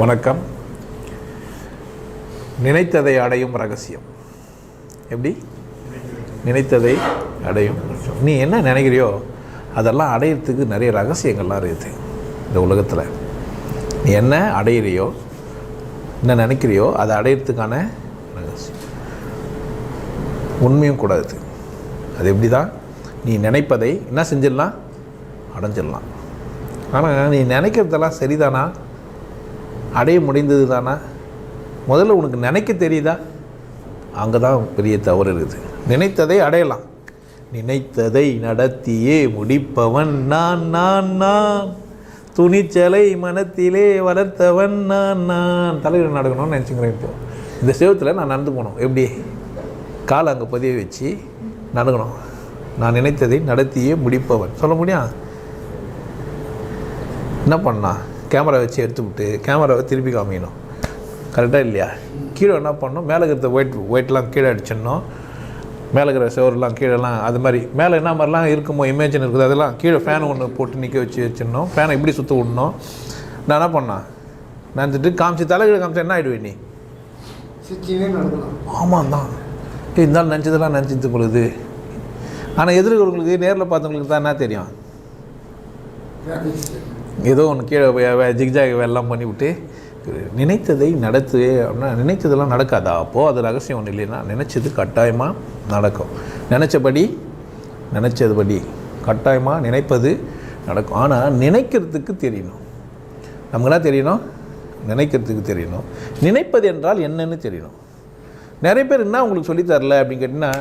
வணக்கம். நினைத்ததை அடையும் ரகசியம். எப்படி நினைத்ததை அடையும்? நீ என்ன நினைக்கிறியோ அதெல்லாம் அடையிறதுக்கு நிறைய ரகசியங்கள்லாம் இருக்குது இந்த உலகத்தில். நீ என்ன அடையிறியோ, என்ன நினைக்கிறியோ அதை அடையிறதுக்கான ரகசியம் உண்மையும் கூடாது. அது எப்படி தான் நீ நினைப்பதை என்ன செஞ்சிடலாம், அடைஞ்சிடலாம். ஆனால் நீ நினைக்கிறதெல்லாம் சரிதானா, அடைய முடிந்தது தானா? முதல்ல உனக்கு நினைக்க தெரியுதா? அங்கே தான் பெரிய தவறு இருக்குது. நினைத்ததை அடையலாம். நினைத்ததை நடத்தியே முடிப்பவன் நான் நான் நான், துணிச்சலை மனத்திலே வளர்த்தவன் நான் நான். தலைவர் நடக்கணும்னு நினச்சிக்கிறேன். இப்போது இந்த செவத்தில் நான் நடந்து போகணும். எப்படி காலை அங்கே பதிய வச்சு நடக்கணும். நான் நினைத்ததை நடத்தியே முடிப்பவன் சொல்ல முடியும்? என்ன பண்ணா, கேமரா வச்சு எடுத்துவிட்டு கேமராவை திருப்பி காமிக்கணும். கரெக்டாக இல்லையா? கீழே என்ன பண்ணணும், மேலே இருக்கிற ஒயிட்லாம் கீழே அடிச்சிடணும். மேலே இருக்கிற செவரெலாம் கீழெல்லாம் அது மாதிரி மேலே என்ன மாதிரிலாம் இருக்குமோ இமேஜின் இருக்குது அதெல்லாம் கீழே ஃபேன் ஒன்று போட்டு நிற்க வச்சிடணும். ஃபேனை இப்படி சுற்ற விடணும். நான் என்ன பண்ணேன், நினச்சிட்டு காமிச்சு தலைகீழ காமிச்சா என்ன ஆகிடுவேன் நீ? ஆமாம் தான் இருந்தாலும் நினச்சதெல்லாம் நினச்சிட்டு பொழுது. ஆனால் எதிர்க்கிறவங்களுக்கு நேரில் பார்த்தவங்களுக்கு தான் என்ன தெரியும், ஏதோ ஒன்று கீழே ஜிக்ஜாக் எல்லாம் பண்ணிவிட்டு நினைத்ததை நடத்து அப்படின்னா நினைத்ததெல்லாம் நடக்காதா? அப்போது அது ரகசியம் ஒன்று இல்லைன்னா நினச்சது கட்டாயமாக நடக்கும். நினச்சதுபடி கட்டாயமாக நினைப்பது நடக்கும். ஆனால் நினைக்கிறதுக்கு தெரியணும். நமக்குன்னா தெரியணும், நினைக்கிறதுக்கு தெரியணும். நினைப்பது என்றால் என்னன்னு தெரியணும். நிறைய பேர் என்ன உங்களுக்கு சொல்லித்தரல அப்படின்னு கேட்டிங்கன்னா,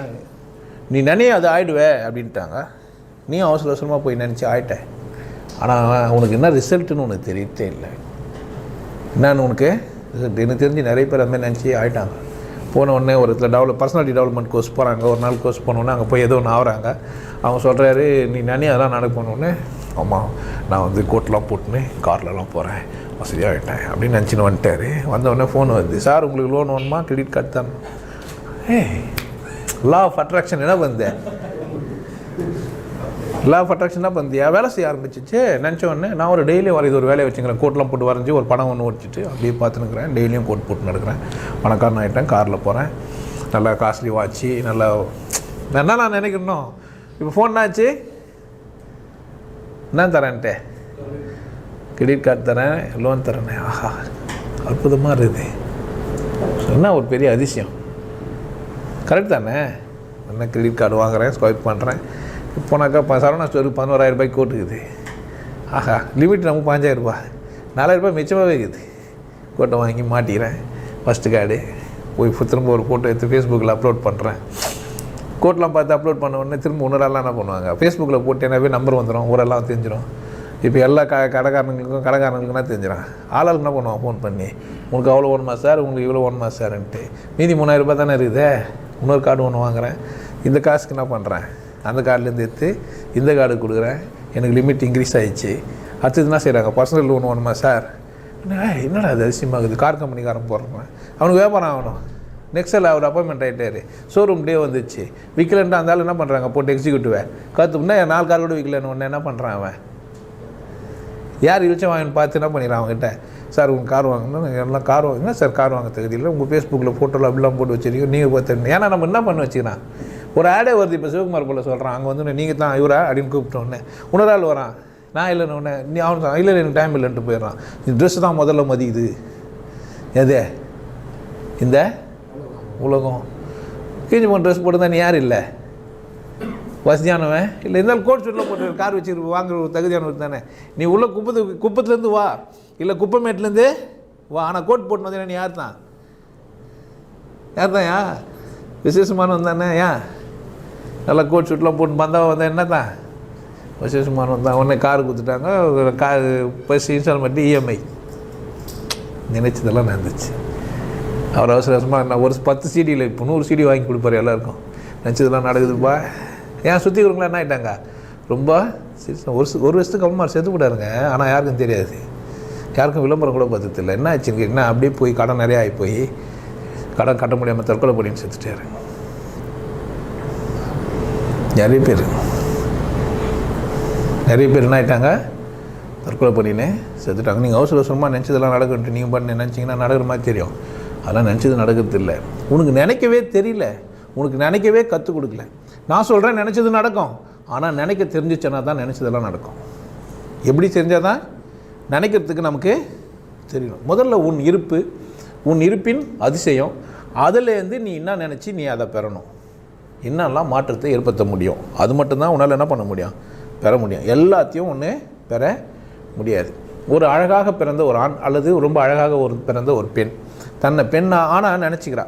நீ நினைய அது ஆகிடுவே அப்படின்ட்டாங்க. நீயும் அவசர அவசரமாக போய் நினச்சி ஆகிட்டேன். ஆனால் உனக்கு என்ன ரிசல்ட்டுன்னு உனக்கு தெரியத்தே இல்லை. என்னன்னு உனக்கு ரிசல்ட் எனக்கு தெரிஞ்சு நிறைய பேர் அதுமாதிரி நினச்சி ஆகிட்டாங்க. போன உடனே ஒரு இடத்துல பர்சனாலிட்டி டெவலப்மெண்ட் கோர்ஸ் போகிறாங்க. ஒரு நாள் கோர்ஸ் போனோடனே அங்கே போய் ஏதோ ஒன்று ஆகிறாங்க. அவங்க சொல்கிறாரு, நீ அதெல்லாம் நடக்க போனோடனே, ஆமாம் நான் வந்து கோட்லாம் போட்டுன்னு கார்லலாம் போகிறேன், வசதியாக ஆகிட்டேன் அப்படின்னு நினச்சின்னு வந்துட்டார். வந்தவுடனே ஃபோன் வருது, சார் உங்களுக்கு லோன் வேணுமா, கிரெடிட் கார்டு தான். லா ஆஃப் அட்ராக்ஷன் என்ன வந்தேன், லா ஆஃப் அட்ராக்ஷனாக பண்ணியா வேலை செய்ய ஆரம்பிச்சிச்சு. நினச்ச உடனே நான் ஒரு டெய்லியும் இது ஒரு வேலையை வச்சுக்கிறேன். கோட்லாம் போட்டு வரைஞ்சி ஒரு படம் ஒன்று வச்சுட்டு அப்படியே பார்த்துனுக்குறேன். டெய்லியும் கோட் போட்டு நடக்கிறேன். பணக்காரன் ஆகிட்டேன், காரில் போகிறேன், நல்லா காஸ்ட்லி வாட்சி, நல்லா என்ன நான் நினைக்கணும். இப்போ ஃபோன் ஆச்சு, என்ன தரேன்ட்டே, கிரெடிட் கார்டு தரேன், லோன் தரேனே. ஆஹா அற்புதமாக இருக்குது. என்ன ஒரு பெரிய அதிசயம். கரெக்ட் தானே? என்ன கிரெடிட் கார்டு வாங்குகிறேன், ஸ்வைப் பண்ணுறேன். இப்போனாக்கா சரவணா ஸ்டோருக்கு 11,000 ரூபாய்க்கு கோட்டுக்குது. ஆஹா லிமிட் நமக்கு 5,000 ரூபா, 4,000 ரூபாய் மிச்சமாகவே இருக்குது. கோட்டை வாங்கி மாட்டிக்கிறேன். ஃபஸ்ட்டு கார்டு போய் திரும்ப ஒரு ஃபோட்டோ எடுத்து ஃபேஸ்புக்கில் அப்லோட் பண்ணுறேன். கோட்டெலாம் பார்த்து அப்லோட் பண்ண உடனே திரும்ப இன்னொருலாம் என்ன பண்ணுவாங்க, ஃபேஸ்புக்கில் போட்டேனாவே நம்பர் வந்துடும், ஊரெல்லாம் தெரிஞ்சிடும். இப்போ எல்லா கடைக்காரங்களுக்குன்னா தெரிஞ்சிடும். ஆளாளுக்கு என்ன பண்ணுவான், ஃபோன் பண்ணி உங்களுக்கு அவ்வளோ வேணுமா சார், உங்களுக்கு இவ்வளோ வேணுமா சார்ன்ட்டு. மீதி 3,000 ரூபாய் தானே இருக்குதே, இன்னொரு கார்டு ஒன்று வாங்குகிறேன். இந்த காசுக்கு என்ன பண்ணுறேன், அந்த கார்டுலேருந்து எடுத்து இந்த கார்டு கொடுக்குறேன். எனக்கு லிமிட் இன்க்ரீஸ் ஆகிடுச்சு. அடுத்தது என்ன செய்கிறாங்க, பர்சனல் லோன் வேணுமா சார். என்னடா அது அதிசயமாகுது. கார் கம்பெனிக்காரன் போடுறேன், அவனுக்கு வியாபாரம் ஆகணும். நெக்ஸ்ட்டில் அவர் அப்பாயின்மெண்ட் ஆகிட்டார். ஷோரூம் டே வந்துச்சு. விற்கலன்ட்டு அந்த ஆள் என்ன பண்ணுறாங்க, போட்டு எக்ஸிக்யூட்டிவை கற்றுக்குன்னா 4 கார் கூட விற்கலன்னு ஒன்று என்ன பண்ணுறான் அவன். யார் இழிச்சம் வாங்கின்னு பார்த்து என்ன பண்ணிடுறான் அவங்ககிட்ட, சார் உங்கள் கார் வாங்கணும், எல்லாம் கார் வாங்கினா சார் கார் வாங்க தகுதியில் உங்கள் ஃபேஸ்புக்கில் ஃபோட்டோவில் அப்படிலாம் போட்டு வச்சுருக்கீங்க, நீங்கள் பார்த்து. ஏன்னா நம்ம என்ன பண்ண வச்சுக்கிறான், ஒரு ஆடே வருது. இப்போ சிவகுமார் போல் சொல்கிறான், அங்கே வந்து நீங்கள் தான் இவரா அப்படின்னு கூப்பிட்டோன்னே இன்னொரு ஆள் வரான், நான் இல்லைன்னு ஒன்று நீ அவன் தான் இல்லை எனக்கு டைம் இல்லைன்ட்டு போயிடுறான். இந்த ட்ரெஸ்ஸு தான் முதல்ல மதிக்குது. எது இந்த உலகம் கிழிஞ்சு போன ட்ரெஸ் போட்டு தான் நீ யார் இல்லை வசதியானவன் இல்லை, இருந்தாலும் கோட் சூட்டில் போட்டு கார் வச்சுருக்கு வாங்குற ஒரு தகுதியானவர் தானே. நீ உள்ள குப்பத்துலேருந்து வா, இல்லை குப்பமேட்லேருந்து வா, ஆனால் கோட் போட்டு வந்தீங்கன்னா நீ யார் தான், யார் தான், விசேஷமானவன் தானே. ஏன் நல்லா கோட் ஷூட்லாம் போட்டு வந்தால் வந்தால் என்ன தான் விசேஷமானவன் தான். உடனே கார் கொடுத்துட்டாங்க, கார் பஸ் இன்ஸ்டால்மெண்ட் இஎம்ஐ. நினைச்சதெல்லாம் நடந்துச்சு. அவர் அவசர அவசரமாக நான் ஒரு 10 சிடியில் இப்போ 100 சிடி வாங்கி கொடுப்பாரு எல்லாருக்கும். நினச்சதெல்லாம் நடக்குதுப்பா. ஏன் சுற்றி இருக்கிறவங்களாம் என்ன ஆகிட்டாங்க, ரொம்ப ஒரு வருஷத்துக்கு அம்மா செத்து போட்டாருங்க. ஆனால் யாருக்கும் தெரியாது, யாருக்கும் விளம்பரம் கூட பார்த்ததில்லை. என்ன ஆச்சுன்னு என்ன அப்படியே போய் கடன் நிறையா ஆகி போய் கடன் கட்ட முடியாமல் தற்கொலை பண்ணின்னு செத்துட்டாரு நிறைய பேர். என்ன ஆகிட்டாங்க, தற்கொலை பண்ணினே செத்துட்டாங்க. நீங்கள் அவசர அவசரமாக நினச்சதெல்லாம் நடக்குன்ட்டு நீங்கள் பண்ணி நினச்சிங்கன்னா நடக்கிற மாதிரி தெரியும். அதெல்லாம் நினச்சது நடக்கிறது இல்லை. உனக்கு நினைக்கவே தெரியல, உனக்கு நினைக்கவே கற்றுக் கொடுக்கல. நான் சொல்கிறேன் நினச்சது நடக்கும், ஆனால் நினைக்க தெரிஞ்சிச்சனா தான் நினச்சதெல்லாம் நடக்கும். எப்படி தெரிஞ்சால் தான் நினைக்கிறதுக்கு நமக்கு தெரியணும். முதல்ல உன் இருப்பின் அதிசயம், அதிலேருந்து நீ என்ன நினச்சி நீ அதை பெறணும். என்னெல்லாம் மாற்றத்தை ஏற்படுத்த முடியும், அது மட்டும்தான் உன்னால் என்ன பண்ண முடியும், பெற முடியும். எல்லாத்தையும் ஒன்று பெற முடியாது. ஒரு அழகாக பிறந்த ஒரு ஆண் அல்லது ரொம்ப அழகாக பிறந்த ஒரு பெண் தன்னை ஆணாக நினச்சிக்கிறா.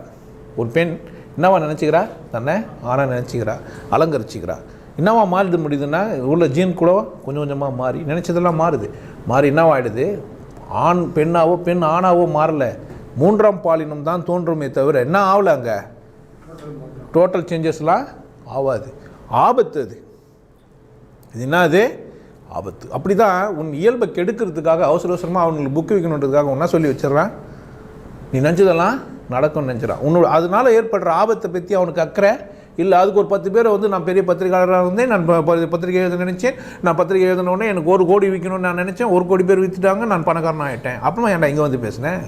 ஒரு பெண் என்னவா நினச்சிக்கிறா, தன்னை ஆணாக நினச்சிக்கிறா, அலங்கரிச்சிக்கிறா. என்னவா மாறிட முடியுதுன்னா உள்ள ஜீன் கூட கொஞ்சம் கொஞ்சமாக மாறி நினச்சதெல்லாம் மாறி என்னவாயிடுது, ஆண் பெண்ணாவோ பெண் ஆணாவோ மாறலை, மூன்றாம் பாலினம் தான் தோன்றுமே தவிர என்ன ஆகலை, அங்கே டோட்டல் சேஞ்சஸ்லாம் ஆகாது. ஆபத்து அது. இது என்ன, அது ஆபத்து. அப்படி தான் உன் இயல்பை கெடுக்கிறதுக்காக அவசர அவசரமாக அவங்களுக்கு புக்கு வைக்கணுன்றதுக்காக ஒன்றா சொல்லி வச்சிடறான். நீ நினச்சதெல்லாம் நடக்கும்னு நினச்சிடான். உன்னோட அதனால ஏற்படுற ஆபத்தை பற்றி அவனுக்கு அக்கறை இல்லை. அதுக்கு ஒரு 10 பேரை நான் பெரிய பத்திரிகையாளராக இருந்தேன், நான் பத்திரிகை எழுத நினச்சேன், நான் பத்திரிகை எழுதினோடனே எனக்கு 1 கோடி விற்கணும்னு நான் நினச்சேன், 1 கோடி பேர் விற்றுட்டாங்க, நான் பணக்காரன் ஆகிட்டேன். அப்புறமா ஏன்டா இங்கே வந்து பேசினேன்?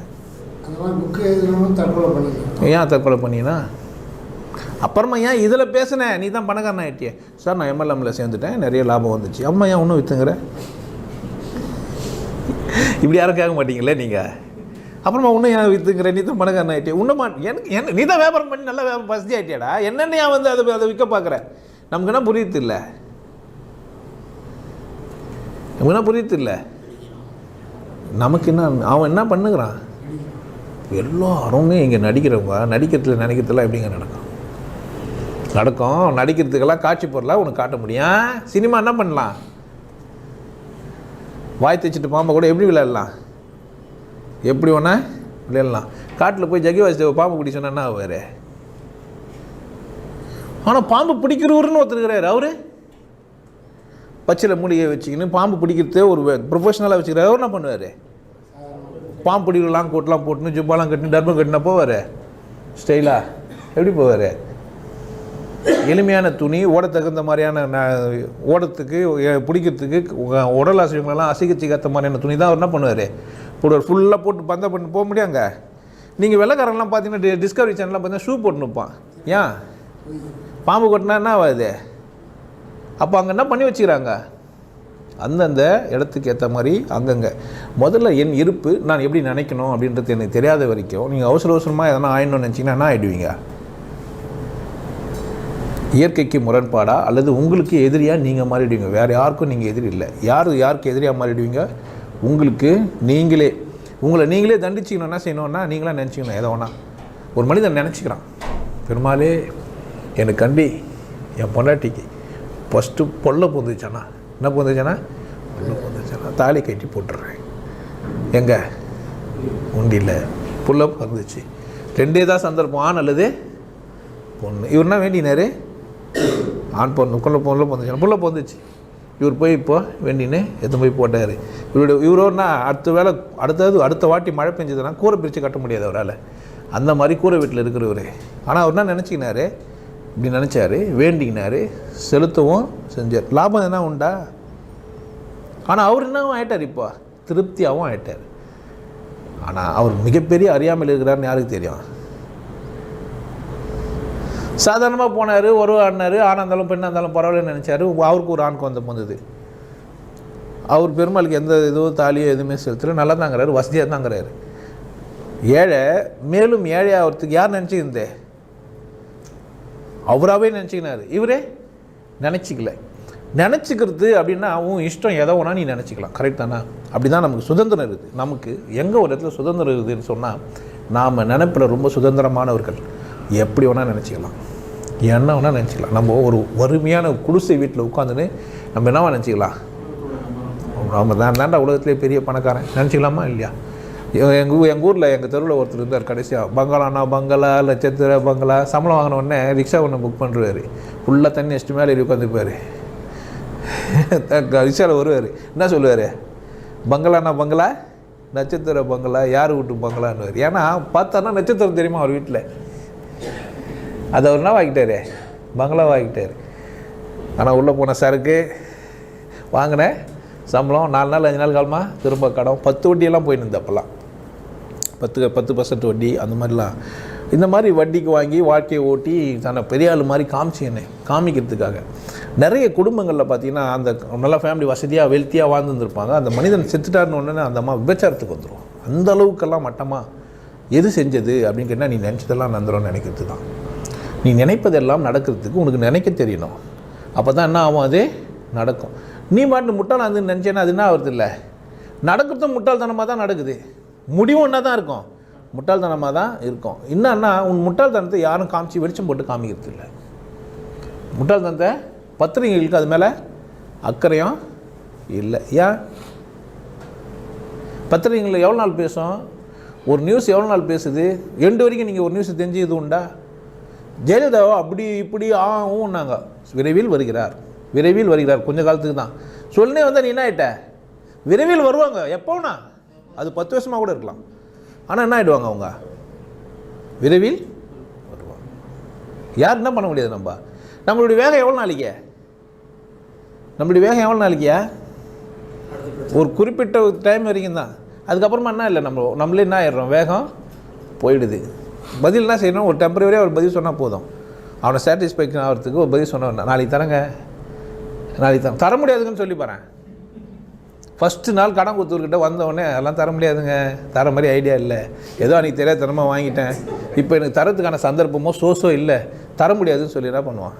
ஏன் தற்கொலை பண்ணினா? அப்புறமா ஏன் இதில் பேசினேன்? நீ தான் பணக்காரன் ஆகிட்டியே. சார் நான் எம்எல்எம்மில் சேர்ந்துட்டேன், நிறைய லாபம் வந்துச்சு. அம்மா ஏன் ஒன்றும் விற்றுங்கிற? இப்படி யாரும் கேட்க மாட்டீங்களே நீங்கள். அப்புறமா இன்னும் ஏன் விற்றுங்கிற? நீ தான் பணக்காரன் ஆகிட்டே. எனக்கு நீ தான் வியாபாரம் பண்ணி நல்லா வசதி ஆகிட்டியாடா, என்னென்ன ஏன் வந்து அதை விற்க பார்க்குற? நமக்கு என்ன புரியுது இல்லை, நமக்கு என்ன அவன் என்ன பண்ணுகிறான்? எல்லாருமே இங்கே நடிக்கிறதுல நினைக்கிறதுலாம் எப்படிங்க நடக்கும்? நடிக்கிறதுக்கெல்லாம் காட்சி பொருளாக உனக்கு காட்ட முடியும். சினிமா என்ன பண்ணலாம், வாய் தைச்சிட்டு பாம்பை கூட எப்படி விளையாடலாம், எப்படி வேணா விளையாடலாம். காட்டில் போய் ஜக்கி வாசி பாம்பு பிடி சொன்னா வேறு. ஆனால் பாம்பு பிடிக்கிறவருன்னு ஒருத்தருக்கிறாரு, அவரு பச்சில மூலிகை வச்சுக்கின்னு பாம்பு பிடிக்கிறதே ஒரு ப்ரொஃபஷனலாக வச்சுக்கிறாரு. அவர் என்ன பண்ணுவார்? பாம்பு பிடிக்கலாம் கோட்லாம் போட்டுன்னு ஜுப்பாலாம் கட்டினு டர்பம் கட்டினா போவார் ஸ்டைலாக. எப்படி போவார்? எளிமையான துணி, ஓட தகுந்த மாதிரியான ஓடத்துக்கு பிடிக்கிறதுக்கு உடல் அசைவங்களெல்லாம் அசைக்கச்சிக்காத்த மாதிரியான துணி தான் அவர் என்ன பண்ணுவார்? போடுவார். ஃபுல்லாக போட்டு பந்தம் பண்ணி போக முடியாங்க. நீங்கள் வெள்ளைக்காரன்லாம் பார்த்தீங்கன்னா டிஸ்கவரி சேனல்லாம் பார்த்தீங்கன்னா ஷூ போட்டு நிற்பான். ஏன்? பாம்பு கொட்டினா என்ன ஆகுது? அப்போ அங்கே என்ன பண்ணி வச்சுக்கிறாங்க, அந்தந்த இடத்துக்கு ஏற்ற மாதிரி அங்கங்கே. முதல்ல என் இருப்பு நான் எப்படி நினைக்கணும் அப்படின்றது எனக்கு தெரியாத வரைக்கும் நீங்கள் அவசரமாக எதனா ஆயிடணும்னு நினச்சிங்கன்னா என்ன ஆகிடுவீங்க? இயற்கைக்கு முரண்பாடா அல்லது உங்களுக்கு எதிரியாக நீங்கள் மாறிடுவீங்க. வேறு யாருக்கும் நீங்கள் எதிரி இல்லை. யாருக்கு எதிரியாக மாறிடுவீங்க? உங்களுக்கு நீங்களே. உங்களை நீங்களே தண்டிச்சிக்கணும். என்ன செய்யணும்னா நீங்களாம் நினச்சிக்கணும். எதை வேணா ஒரு மனிதன் நினச்சிக்கிறான், பெருமாளே எனக்கு கண்டி என் பொண்டாட்டிக்கு ஃபஸ்ட்டு பொல்லை பொந்துச்சானா, என்ன பொந்துச்சானா, பொல்லை பொந்துச்சானா, தாலி கட்டி போட்டுடுறேன். எங்கே உண்டியில் புல்லை பொந்துச்சு. 2 தான் சந்தர்ப்பம், ஆண் அல்லது பொண்ணு. இவர்னா வேண்டினார், ஆண் பொண்ணு பொல்லை பொந்துச்சானா, புல்லை பொந்துச்சு. இவர் போய் இப்போ வேண்டின்னு எடுத்து போய் போட்டார். இவரோன்னா அடுத்த வாட்டி மழை பெஞ்சதுன்னா கூரை பிரித்து கட்ட முடியாது அவரால். அந்த மாதிரி கூரை வீட்டில் இருக்கிறவர். ஆனால் அவர் என்ன நினச்சிக்கினாரு, இப்படி நினச்சார், வேண்டிக்கினார், செலுத்தவும் செஞ்சார். லாபம் என்ன உண்டா? ஆனால் அவர் என்னவும் ஆகிட்டார், இப்போ திருப்தியாகவும் ஆகிட்டார். ஆனால் அவர் மிகப்பெரிய அறியாமல் இருக்கிறாருன்னு யாருக்கு தெரியும்? சாதாரணமாக போனார், ஒரு ஆடினார், ஆணாக இருந்தாலும் பெண்ணாக இருந்தாலும் பரவாயில்லன்னு நினச்சார். அவருக்கு ஒரு ஆண் குழந்தை வந்தது. அவர் பெருமாளுக்கு எந்த இதுவும் தாலியோ எதுவுமே செலுத்தல, நல்லா தாங்கிறாரு, வசதியாக தாங்கிறாரு. ஏழை மேலும் ஏழை ஆகிறதுக்கு யார் நினச்சிக்கிருந்தே? அவராகவே நினச்சிக்கினார். இவரே நினச்சிக்கல. நினச்சிக்கிறது அப்படின்னா உன் இஷ்டம் எதை வேணா நீ நினச்சிக்கலாம். கரெக்ட் தானே? அப்படி தான் நமக்கு சுதந்திரம் இருக்குது. நமக்கு எங்கே ஒரு இடத்துல சுதந்திரம் இருக்குதுன்னு சொன்னால் நாம் நினைப்பில் ரொம்ப சுதந்திரமானவர்கள். எப்படி வேணால் நினச்சிக்கலாம், என்ன வேணால் நினச்சிக்கலாம். நம்ம ஒரு வறுமையான குடிசை வீட்டில் உட்காந்துன்னு நம்ம என்னவா நினச்சிக்கலாம், நம்ம தாண்டா உலகத்துலேயே பெரிய பணக்காரன் நினச்சிக்கலாமா இல்லையா? எங்கள் ஊரில் எங்கள் தெருவில் ஒருத்தர் இருந்தார். கடைசியாக பங்களா நட்சத்திர பங்களா சம்பளம் வாங்கின உடனே ரிக்ஷா ஒன்று புக் பண்ணுறாரு. ஃபுல்லாக தண்ணி வச்சுட்டு மேலே உட்காந்துப்பார். ரிக்ஷாவில் வருவார். என்ன சொல்லுவார்? பங்களா நட்சத்திர பங்களா, யார் வீட்டு பங்களான்னு. ஏன்னா பார்த்தாருன்னா நட்சத்திரம் தெரியுமா அவர் வீட்டில். அதை அவர் என்ன வாங்கிட்டார்? பங்களா வாங்கிட்டார். ஆனால் உள்ளே போன சரக்கு வாங்கின சம்பளம் 4 நாள் 5 நாள் காலமாக திரும்ப கடன் 10 வட்டியெல்லாம் போயின்னு இருந்தது அப்போல்லாம். 10% வட்டி அந்த மாதிரிலாம். இந்த மாதிரி வட்டிக்கு வாங்கி வாழ்க்கையை ஓட்டி தன்னை பெரிய ஆள் மாதிரி காமிக்கிறதுக்காக நிறைய குடும்பங்களில் பார்த்திங்கன்னா அந்த நல்ல ஃபேமிலி வசதியாக வெல்த்தியாக வாழ்ந்துருந்துருப்பாங்க. அந்த மனிதன் செத்துட்டாருன்னு ஒன்று அந்த அம்மா விபச்சாரத்துக்கு வந்துடும். அந்த அளவுக்கெல்லாம் மட்டமாக எது செஞ்சது அப்படின்னு கேட்டால் நீ நினச்சதெல்லாம் நடந்துரும்னு நினைக்கிறது தான். நீ நினைப்பதெல்லாம் நடக்கிறதுக்கு உனக்கு நினைக்க தெரியணும். அப்போ தான் என்ன ஆகும், அது நடக்கும். நீ பாட்டு முட்டாளாக வந்து நினச்சேன்னா அது என்ன ஆகுறது இல்லை, நடக்கிறதும் முட்டாள்தனமாக தான் நடக்குது, முடிவும் ஒன்றா தான் இருக்கும், முட்டாள்தனமாக தான் இருக்கும். என்னன்னா உன் முட்டாள்தனத்தை யாரும் காமிச்சு வெளிச்சம் போட்டு காமிக்கிறது இல்லை. முட்டாள்தனத்தை பத்திரிகைகளுக்கு அது மேலே அக்கறையும் இல்லை. ஏன் பத்திரிகைகளில் எவ்வளோ நாள் பேசும், ஒரு நியூஸ் எவ்வளோ நாள் பேசுது, எண்டு வரைக்கும் நீங்கள் ஒரு நியூஸ் தெரிஞ்சு இது உண்டா? ஜெயலலிதாவோ அப்படி இப்படி ஊன்னாங்க, விரைவில் வருகிறார் விரைவில் வருகிறார், கொஞ்சம் காலத்துக்கு தான் சொல்லே வந்தால் நீ என்ன ஆகிட்ட, விரைவில் வருவாங்க எப்போனா அது 10 வருஷமாக கூட இருக்கலாம். ஆனால் என்ன ஆகிடுவாங்க அவங்க, விரைவில் வருவாங்க. யார் என்ன பண்ண முடியாது. நம்மளுடைய வேகம் எவ்வளோ நாளைக்கு, நம்மளுடைய வேகம் எவ்வளோ நாளைக்கியா, ஒரு குறிப்பிட்ட டைம் வரைக்கும் தான். அதுக்கப்புறமா என்ன இல்லை, நம்மளே என்ன ஆயிடுறோம், வேகம் போயிடுது. பதில் என்ன செய்யணும், ஒரு டெம்பரரியாக ஒரு பதில் சொன்னால் போதும். அவனை சாட்டிஸ்ஃபேக்ஷன் ஆகிறதுக்கு ஒரு பதில் சொன்ன நாளைக்கு தரங்க, நாளைக்கு தர முடியாதுங்கன்னு சொல்லி பாறேன். ஃபஸ்ட்டு நாள் கடன் கொடுத்தவர்கிட்ட வந்தவொடனே அதெல்லாம் தர முடியாதுங்க, தர மாதிரி ஐடியா இல்லை, ஏதோ அன்றைக்கி தெரியாதனமாக வாங்கிட்டேன், இப்போ எனக்கு தரத்துக்கான சந்தர்ப்பமோ சோர்ஸோ இல்லை, தர முடியாதுன்னு சொல்லி என்ன பண்ணுவான்,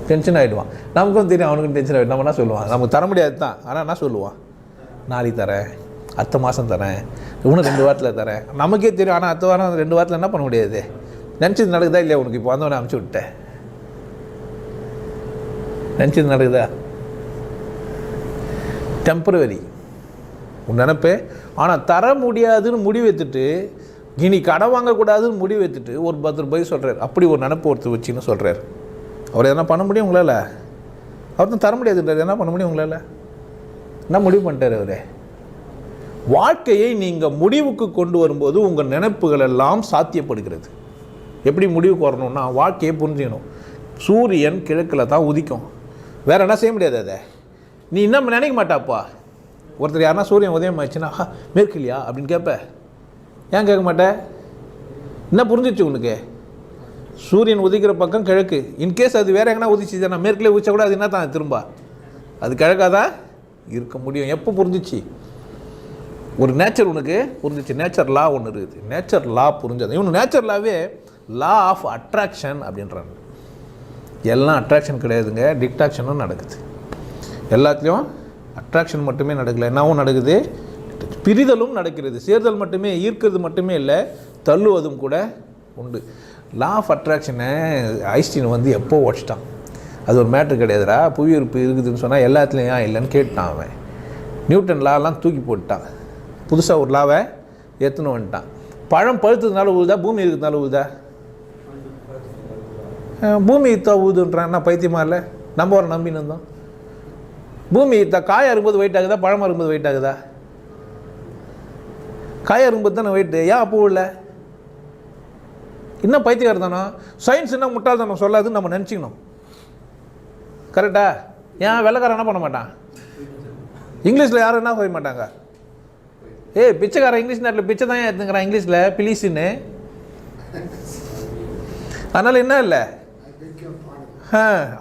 டென்ஷன் ஆகிடுவான். நமக்கும் தெரியும் அவனுக்கும் டென்ஷன் ஆகிடும். நம்ம என்ன சொல்லுவான், நமக்கு தர முடியாது தான், ஆனால் என்ன சொல்லுவான், நாளைக்கு தரேன், அடுத்த மாதம் தரேன், இன்னும் 2 வாரத்தில் தரேன். நமக்கே தெரியும், ஆனால் அடுத்த வாரம் 2 வாரத்தில் என்ன பண்ண முடியாது, நினச்சது நடக்குதா இல்லையா, உனக்கு இப்போ வந்தவனே அனுப்பிச்சி விட்டேன், நினச்சது நடக்குதா, டெம்பரவரி உன் நினப்பே. ஆனால் தர முடியாதுன்னு முடிவு எடுத்துட்டு, இனி கடன் வாங்கக்கூடாதுன்னு முடிவு எடுத்துட்டு ஒரு 10 ரூபாய் சொல்கிறார். அப்படி ஒரு நினப்பு ஒருத்தர் வச்சுன்னு சொல்கிறார். அவர் எதனா பண்ண முடியும் உங்களால், அவர் தான் தர முடியாதுன்றார், என்ன பண்ண முடியும் உங்களால், என்ன முடிவு பண்ணிட்டார் அவரே. வாழ்க்கையை நீங்கள் முடிவுக்கு கொண்டு வரும்போது உங்கள் நினைப்புகள் எல்லாம் சாத்தியப்படுகிறது. எப்படி முடிவுக்கு வரணும்னா, வாழ்க்கையை புரிஞ்சுக்கணும். சூரியன் கிழக்கில் தான் உதிக்கும், வேறு என்ன செய்ய முடியாது. அதை நீ இன்னும் நினைக்க மாட்டாப்பா. ஒருத்தர் யாருன்னா சூரியன் உதயம் ஆயிடுச்சுன்னா மேற்கில்லையா அப்படின்னு கேட்ப, ஏன் கேட்க மாட்டேன், என்ன புரிஞ்சிச்சு உனக்கு, சூரியன் உதிக்கிற பக்கம் கிழக்கு. இன்கேஸ் அது வேறு எங்கன்னா உதிச்சு நான் மேற்கிலே உதிச்சா கூட அது என்ன தான் திரும்ப அது கிழக்காக தான் இருக்க முடியும். எப்போ புரிஞ்சிச்சு, ஒரு நேச்சர் உனக்கு புரிஞ்சிச்சு, நேச்சர் லா ஒன்று இருக்குது, நேச்சர் லா புரிஞ்சது. இவனு நேச்சர் லாவே லா ஆஃப் அட்ராக்ஷன் அப்படின்றாங்க. எல்லாம் அட்ராக்ஷன் கிடையாதுங்க, டிட்ராக்ஷனும் நடக்குது. எல்லாத்துலேயும் அட்ராக்ஷன் மட்டுமே நடக்கலை, என்னவும் நடக்குது, பிரிதலும் நடக்கிறது. சேர்தல் மட்டுமே, ஈர்க்கிறது மட்டுமே இல்லை, தள்ளுவதும் கூட உண்டு. லா ஆஃப் அட்ராக்ஷனை ஐன்ஸ்டீன் வந்து எப்போ உடச்சிட்டான். அது ஒரு மேட்ரு கிடையாதுடா, புவியீர்ப்பு இருக்குதுன்னு சொன்னால் எல்லாத்துலேயும் ஏன் இல்லைன்னு கேட்டான் அவன். நியூட்டன் லாலாம் தூக்கி போட்டான், புதுசாக ஒரு லாவை ஏற்றுன்னு வந்துட்டான். பழம் பழுத்ததுனால ஊதுதா, பூமி இருக்கிறதுனால ஊதுதா, பூமி இத்தா ஊதுன்றான். என்ன பைத்தியமாக இல்லை, நம்ம ஒரு நம்பின்னு இருந்தோம். பூமி இத்தா காயாக இருக்கும்போது வெயிட் ஆகுதா, பழமாக இருக்கும்போது வெயிட் ஆகுதா, காயாக இருக்கும்போது தானே வெயிட்டு, ஏன் அப்போ இல்லை, இன்னும் பைத்தியம் தானோ. சயின்ஸ் என்ன முட்டாள்தானோ சொல்லாதுன்னு நம்ம நினச்சிக்கணும், கரெக்டா? ஏன் வெள்ளைக்காரன் என்ன பண்ண மாட்டான், இங்கிலீஷில் யாரும் என்ன செய்ய மாட்டாங்க, பிச்சைக்காரன் இங்கிலீஷ் நேரத்தில் பிச்சை தான் எடுத்துக்கிறான் இங்கிலீஷில் பிளீஸுன்னு. அதனால் என்ன இல்லை,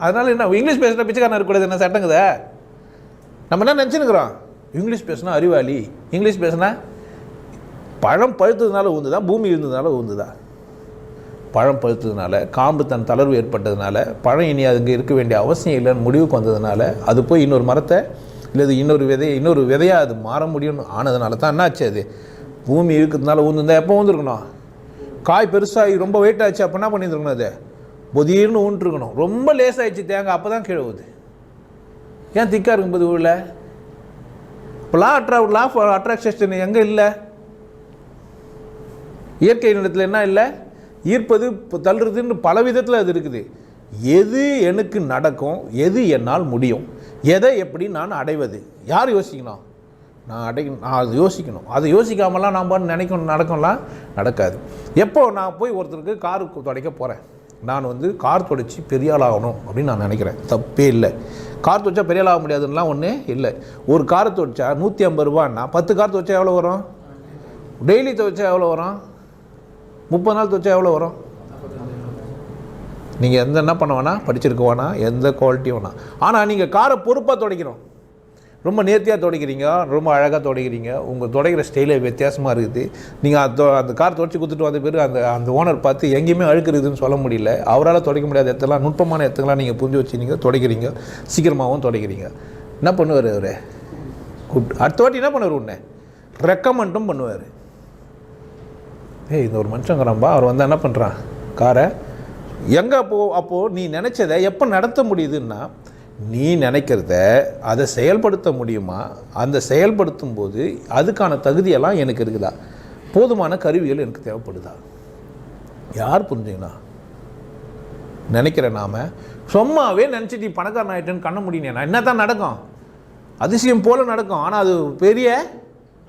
அதனால் என்ன இங்கிலீஷ் பேசுகிற பிச்சைக்காரன் இருக்கக்கூடாது, என்ன சட்டங்குதா? நம்ம என்ன நினச்சினுக்கிறோம், இங்கிலீஷ் பேசுனா அறிவாளி, இங்கிலீஷ் பேசுனா பழம் பழுத்ததுனால ஊந்துதா, பூமி இருந்ததுனால ஊந்துதா? பழம் பழுத்ததுனால, காம்பு தன் தளர்வு ஏற்பட்டதுனால, பழம் இனி அதுங்க இருக்க வேண்டிய அவசியம் இல்லைன்னு முடிவுக்கு வந்ததுனால, அது போய் இன்னொரு மரத்தை இல்லை இன்னொரு விதையாக அது மாற முடியும்னு ஆனதுனால தான் என்னாச்சு, அது பூமி இருக்கிறதுனால ஊந்துருந்தா எப்போ ஊந்துருக்கணும், காய் பெருசாகி ரொம்ப வெயிட் ஆச்சு, அப்போ என்ன பண்ணியிருந்துருக்கணும், அது பொதிர்னு ஊன்ட்டுருக்கணும். ரொம்ப லேசாகிடுச்சு தேங்காய், அப்போ தான் கீழே ஊது. ஏன் திக்காக இருக்கும்போது ஊரில் இப்போ லா ஆஃப் அட்ராக்ஷன் எங்கே இல்லை, இயற்கை இடத்துல என்ன இல்லை, ஈர்ப்பது தள்ளுறதுன்னு பல விதத்தில் அது இருக்குது. எது எனக்கு நடக்கும், எது என்னால் முடியும், எதை எப்படி நான் அடைவது, யார் யோசிக்கணும், நான் அது யோசிக்கணும். அதை யோசிக்காமலாம் நாம் நினைக்கணும் நடக்கும்லாம் நடக்காது. எப்போ நான் போய் ஒருத்தருக்கு காருக்கு துடைக்க போகிறேன், நான் வந்து கார் துடைச்சி பெரிய ஆள் ஆகணும் அப்படின்னு நான் நினைக்கிறேன். தப்பே இல்லை. கார் துவைச்சா பெரிய ஆள் ஆக முடியாதுன்னெலாம் ஒன்றே இல்லை. ஒரு காரை துவைச்சா 150 ரூபான்னா 10 கார் துவைச்சா எவ்வளோ வரும்? டெய்லி துவைச்சா எவ்வளோ வரும்? 30 நாள் துவைச்சா எவ்வளோ வரும்? நீங்கள் என்ன பண்ண வேணாம், படிச்சிருக்க வேணாம், எந்த குவாலிட்டி வேணாம். ஆனால் நீங்கள் காரை பொறுப்பாக துடைக்கணும். ரொம்ப நேர்த்தியாக துடைக்கிறீங்க, ரொம்ப அழகாக துடைக்கிறீங்க, உங்கள் துடைக்கிற ஸ்டைலே வித்தியாசமாக இருக்குது. நீங்கள் அந்த கார் துடைச்சி கொடுத்துட்டு வந்த பிறகு அந்த ஓனர் பார்த்து எங்கேயுமே அழுக்குறதுன்னு சொல்ல முடியல. அவரால் துடைக்க முடியாத இடத்துலாம், நுட்பமான இடத்துக்கெலாம் நீங்கள் புரிஞ்சு வச்சுருங்க, துடைக்கிறீங்க, சீக்கிரமாகவும் துடைக்கிறீங்க. என்ன பண்ணுவார் அவர்? அடுத்த வாட்டி என்ன பண்ணுவார்? உன்னை ரெக்கமெண்டும் பண்ணுவார். இந்த ஒரு மனுஷங்கிறான்பா, அவர் வந்து என்ன பண்ணுறான், காரை எங்கே அப்போது நீ நினச்சதை எப்போ நடத்த முடியுதுன்னா, நீ நினைக்கிறத அதை செயல்படுத்த முடியுமா? அந்த செயல்படுத்தும் போது அதுக்கான தகுதியெல்லாம் எனக்கு இருக்குதா? போதுமான கருவிகள் எனக்கு தேவைப்படுதா? யார் புரிஞ்சுங்கண்ணா? நினைக்கிறேன் நாம் சும்மாவே நினச்சிட்டு பணக்காரன் ஆகிட்டேன்னு கண்ண முடியணும். என்ன தான் நடக்கும்? அதிசயம் போல் நடக்கும். ஆனால் அது பெரிய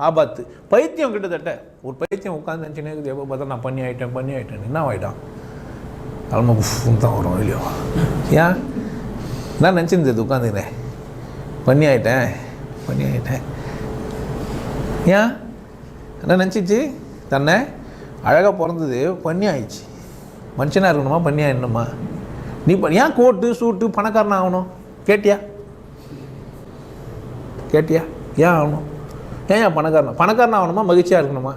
ஆபத்து. பைத்தியம் கிட்டத்தட்ட ஒரு பைத்தியம் உட்காந்து நினச்சினே எப்போ பார்த்தா நான் பண்ணி ஆகிட்டேன் என்ன ஆகிட்டான் தலைமை தான் வரும் இல்லையோ. ஏன் நான் நினச்சிருந்தது உட்காந்துக்கிறேன் பண்ணி ஆகிட்டேன் ஏன் என்ன நினச்சிச்சு தன்னை அழகாக பிறந்தது பண்ணி ஆயிடுச்சு. மனுஷனாக இருக்கணுமா பண்ணி ஆகிடணுமா? நீ ஏன் கோட்டு சூட்டு பணக்காரன் ஆகணும்? கேட்டியா ஏன் ஆகணும்? ஏன் பணக்காரன் ஆகணுமா மகிழ்ச்சியாக இருக்கணுமா?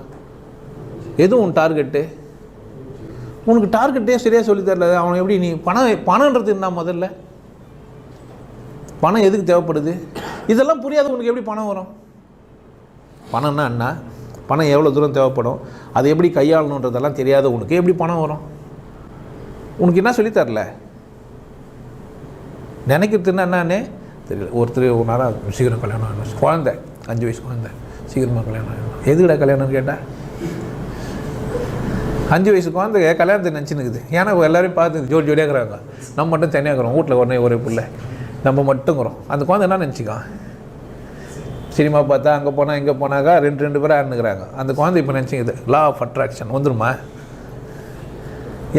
எதுவும் உன் டார்கெட்டு? உனக்கு டார்கெட்டே சரியாக சொல்லி தரல. அவனை எப்படி நீ பணன்றது என்ன? முதல்ல பணம் எதுக்கு தேவைப்படுது? இதெல்லாம் புரியாது. உனக்கு எப்படி பணம் வரும்? பணம்னா என்ன? பணம் எவ்வளோ தூரம் தேவைப்படும், அதை எப்படி கையாளணுன்றதெல்லாம் தெரியாத உனக்கு எப்படி பணம் வரும்? உனக்கு என்ன சொல்லித்தரல? நினைக்கிறதுன்னா என்னன்னு தெரியல. ஒருத்தர் ஒரு நேரம் சீக்கிரம் கல்யாணம் ஆகணும், குழந்தை 5 வயசு குழந்தை, சீக்கிரமாக கல்யாணம் ஆகணும். எதுக்கடா கல்யாணம்னு கேட்டால் 5 வயசு குழந்தை கல்யாணத்தை நினச்சினுக்குது. ஏன்னா எல்லோரையும் பார்த்து ஜோடியாக இருக்கிறாங்க, நம்ம மட்டும் தனியாக இருக்கிறோம். வீட்டில் உடனே ஒரே பிள்ளை, நம்ம மட்டுங்கிறோம். அந்த குழந்தை என்ன நினச்சிக்கான்? சினிமா பார்த்தா அங்கே போனால் இங்கே போனாக்கா ரெண்டு பேராக ஆடுனுக்கிறாங்க. அந்த குழந்தை இப்போ நினச்சிக்குது லா ஆஃப் அட்ராக்ஷன் வந்துடுமா?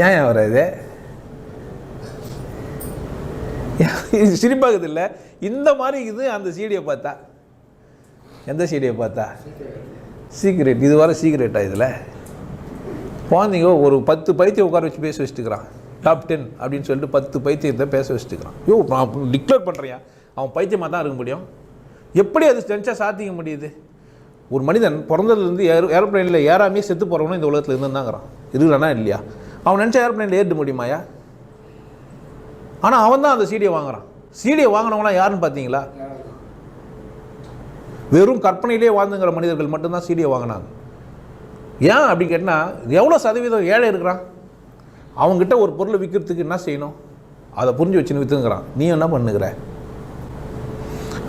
ஏன் வர இது சிரிப்பாகுது இல்லை? இந்த மாதிரி இது அந்த சீடியை பார்த்தா, எந்த சீடியை பார்த்தா? சீக்ரெட். இது வர சீக்ரெட்டாக இதில் குழந்தைங்க ஒரு 10 பைத்தியம் உட்கார வச்சு பேச வச்சுட்டுக்கிறான். டாப் 10 அப்படின்னு சொல்லிட்டு 10 பைத்தியத்தை பேச வச்சுட்டுக்கிறான். நான் டிக்ளேர் பண்ணுறியா? அவன் பைத்தியமாக தான் இருக்க முடியும். எப்படி அது நினச்சா சாத்திக்க முடியுது? ஒரு மனிதன் பிறந்ததுலேருந்து ஏரோப்ளைனில் ஏறாமே செத்து போகிறவனும் இந்த உலகத்தில் இருந்துதாங்கிறான். இருக்கிறானா இல்லையா? அவன் நினச்சா ஏரோப்ளைனில் ஏறிட முடியுமாயா? ஆனால் அவன் தான் அந்த சீடியை வாங்குறான். சீடியை வாங்கினவங்களாம் யாருன்னு பார்த்தீங்களா? வெறும் கற்பனையிலே வாழ்ந்துங்கிற மனிதர்கள் மட்டும்தான் சீடியை வாங்கினாங்க. ஏன் அப்படி கேட்டால் எவ்வளோ சதவீதம் ஏழை இருக்கிறான்? அவங்ககிட்ட ஒரு பொருளை விற்கிறதுக்கு என்ன செய்யணும்? அதை புரிஞ்சு வச்சுன்னு விற்றுங்கிறான். நீ என்ன பண்ணுகிற?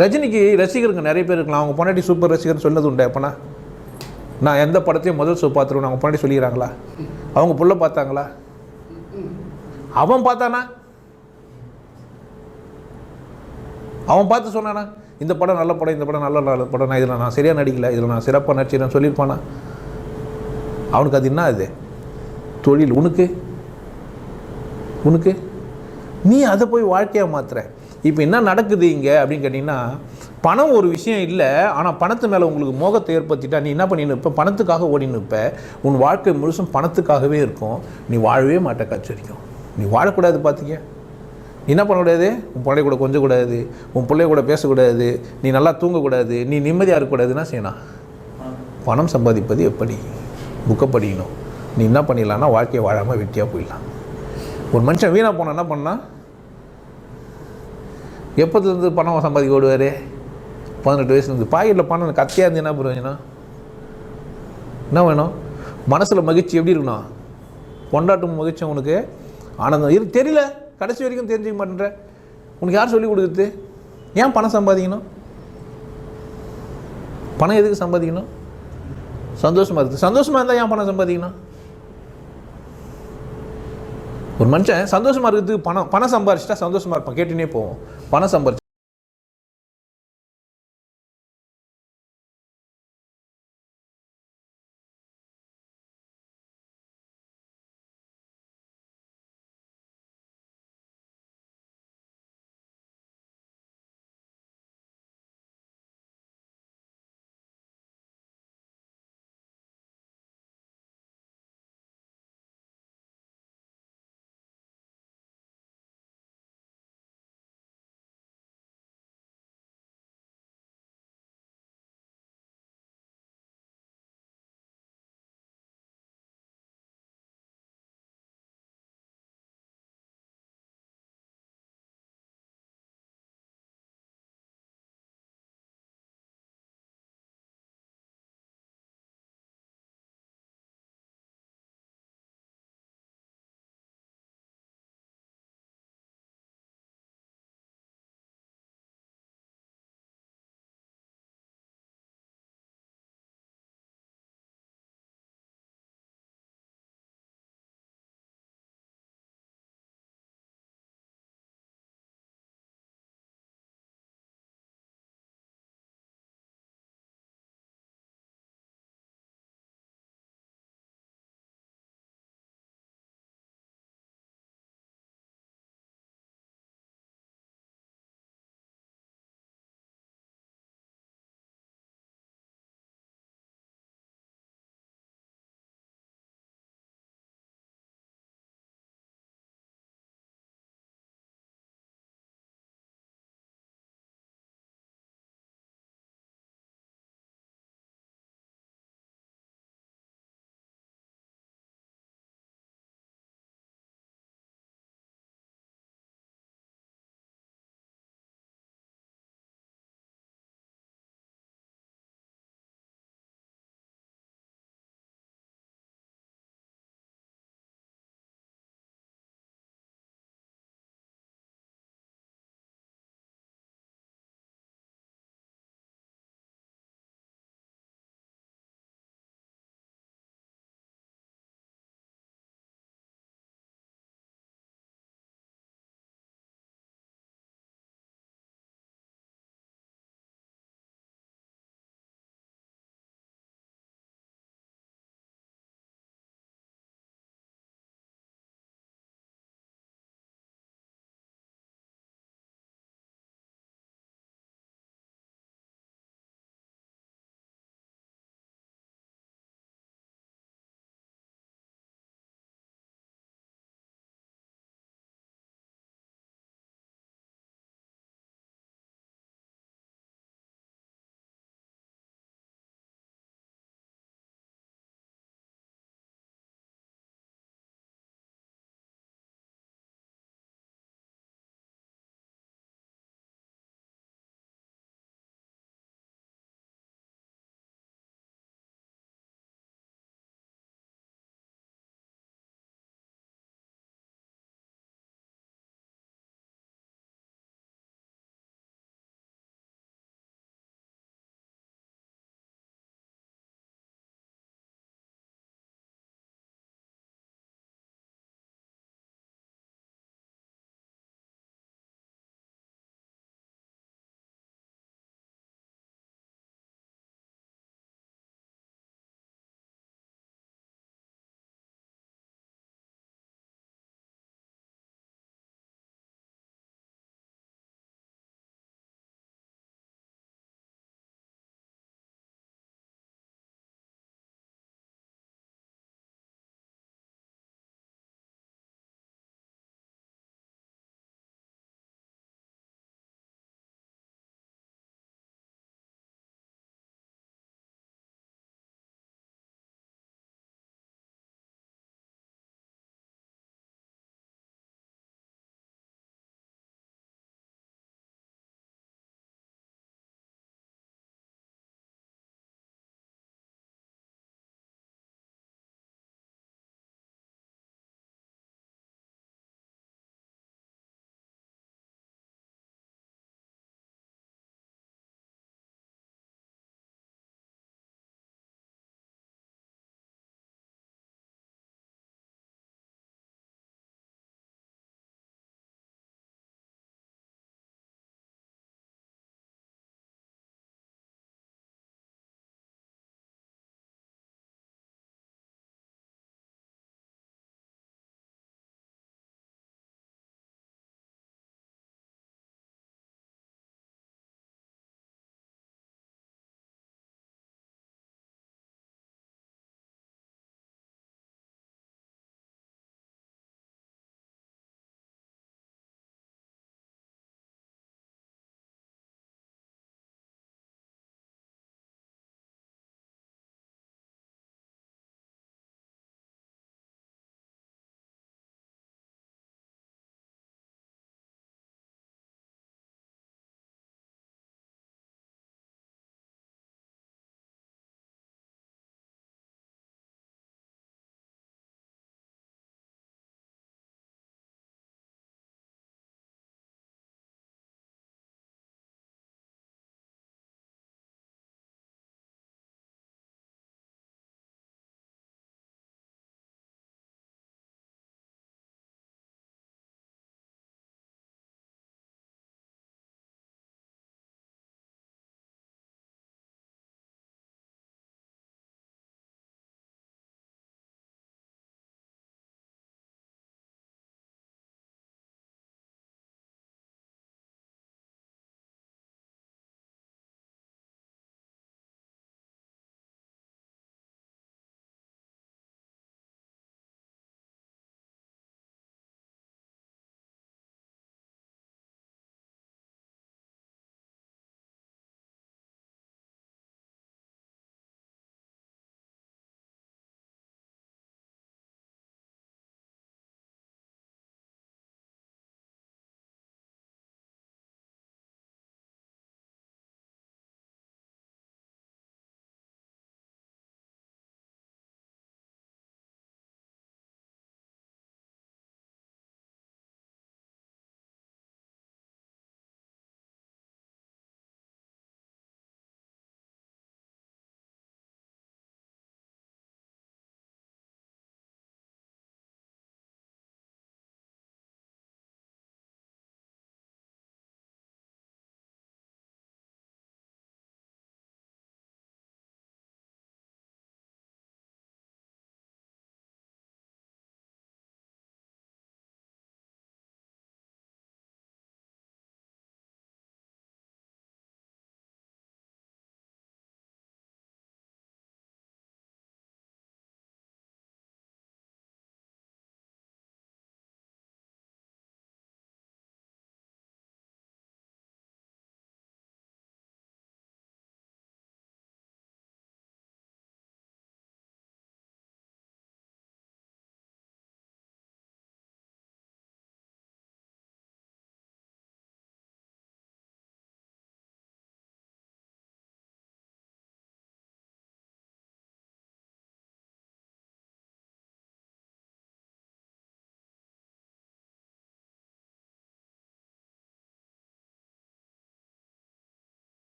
ரஜினிக்கு ரசிகருங்க நிறைய பேர் இருக்கலாம். அவங்க பொன்னாடி சூப்பர் ரசிகர்னு சொன்னது உண்டு. அப்போனா நான் எந்த படத்தையும் முதல் ஷோ பார்த்துருவேன் அவங்க பொன்னாடி சொல்லிக்கிறாங்களா? அவங்க புள்ள பார்த்தாங்களா? அவன் பார்த்தானா? அவன் பார்த்து சொன்னானா இந்த படம் நல்ல படம், இந்த படம் நல்ல படம், நான் இதில் நான் சரியாக நடிக்கலை, இதில் நான் சிறப்பாக நடிச்சிடறேன் சொல்லியிருப்பானா? அவனுக்கு அது என்ன? அது தொழில். உனக்கு நீ அதை போய் வாழ்க்கையாக மாற்றுற. இப்போ என்ன நடக்குது இங்கே அப்படின்னு கேட்டிங்கன்னா, பணம் ஒரு விஷயம் இல்லை. ஆனால் பணத்து மேலே உங்களுக்கு மோகத்தை ஏற்படுத்திட்டா நீ என்ன பண்ணின்னு இருப்ப? பணத்துக்காக ஓடின்னு இருப்ப. உன் வாழ்க்கை முழுசும் பணத்துக்காகவே இருக்கும். நீ வாழவே மாட்ட. கச்சரிக்கும். நீ வாழக்கூடாது. பார்த்திக்க, நீ என்ன பண்ணக்கூடாது? உன் பிள்ளை கூட கொஞ்சம் கூடாது, உன் பிள்ளைய கூட பேசக்கூடாது, நீ நல்லா தூங்கக்கூடாது, நீ நிம்மதியாக இருக்கக்கூடாதுன்னா செய்யணும். பணம் சம்பாதிப்பது எப்படி? புக்கை படிக்கணும். நீ என்ன பண்ணிடலான்னா வாழ்க்கையை வாழாமல் வெட்டியாக போயிடலாம். ஒரு மனுஷன் வீணாக போனால் என்ன பண்ணால் எப்போதுலேருந்து பணம் சம்பாதிக்க ஓடுவார்? 18 வயசுலேருந்து. பாக்கெட்டில் பணம் கத்தியாக இருந்து என்ன பிரயோஜனம்? என்ன வேணும்? மனசில் மகிழ்ச்சி எப்படி இருக்கணும்? கொண்டாட்டும் மகிழ்ச்சி உனக்கு ஆனந்தம் இது தெரியல. கடைசி வரைக்கும் தெரிஞ்சுக்க மாட்டேன்ற. உனக்கு யார் சொல்லிக் கொடுக்குறது? ஏன் பணம் சம்பாதிக்கணும்? பணம் எதுக்கு சம்பாதிக்கணும்? சந்தோஷமாக இருக்குது. சந்தோஷமாக இருந்தால் ஏன் பணம் சம்பாதிக்கணும்? ஒரு மனுஷன் சந்தோஷமாக இருக்கிறதுக்கு பணம் சம்பாரிச்சிட்டா சந்தோஷமாக இருப்பான். கேட்டுனே போவோம். பணம் சம்பாரிச்சு